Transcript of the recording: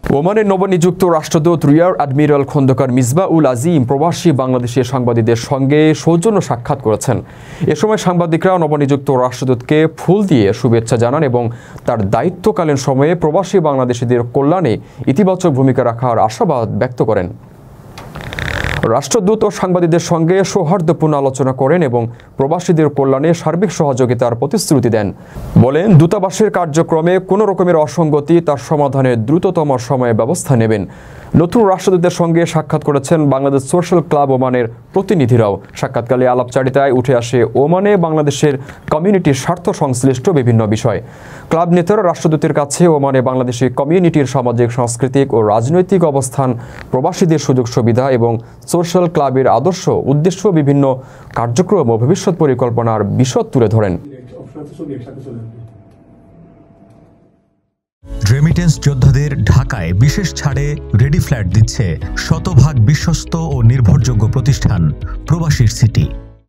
ওমানের নবনিযুক্ত রাষ্ট্রদূত রিয়ার অ্যাডমিরাল খন্দকার মিসবাউল আজিম প্রবাসী বাংলাদেশি সাংবাদিকদের সঙ্গে সৌজন্য সাক্ষাৎ করেছেন। এ সময় সাংবাদিকরা নবনিযুক্ত রাষ্ট্রদূতকে ফুল দিয়ে শুভেচ্ছা জানান এবং তার দায়িত্বকালীন সময়ে প্রবাসী বাংলাদেশিদের কল্যাণে ইতিবাচক ভূমিকা রাখার আশাবাদ ব্যক্ত করেন। রাষ্ট্রদূত ও সাংবাদিকদের সঙ্গে সৌহার্দ্যপূর্ণ আলোচনা করেন এবং প্রবাসীদের কল্যাণে সার্বিক সহযোগিতার প্রতিশ্রুতি দেন। বলেন, দূতাবাসের কার্যক্রমে কোনো রকমের অসঙ্গতি তার সমাধানে দ্রুততম সময়ে ব্যবস্থা নেবেন। নতুন রাষ্ট্রদূতের সঙ্গে সাক্ষাৎ করেছেন বাংলাদেশ সোশ্যাল ক্লাব ওমানের প্রতিনিধিরাও। সাক্ষাৎকালে আলাপচারিতায় উঠে আসে ওমানে বাংলাদেশের কমিউনিটির স্বার্থ সংশ্লিষ্ট বিভিন্ন বিষয়। ক্লাব নেতারা রাষ্ট্রদূতের কাছে ওমানে বাংলাদেশি কমিউনিটির সামাজিক, সাংস্কৃতিক ও রাজনৈতিক অবস্থান, প্রবাসীদের সুযোগ সুবিধা এবং সোশ্যাল ক্লাবের আদর্শ, উদ্দেশ্য, বিভিন্ন কার্যক্রম ও ভবিষ্যৎ পরিকল্পনার বিশদ তুলে ধরেন। রেমিটেন্স যোদ্ধাদের ঢাকায় বিশেষ ছাড়ে রেডি ফ্ল্যাট দিচ্ছে শতভাগ বিশ্বস্ত ও নির্ভরযোগ্য প্রতিষ্ঠান প্রবাসীর সিটি।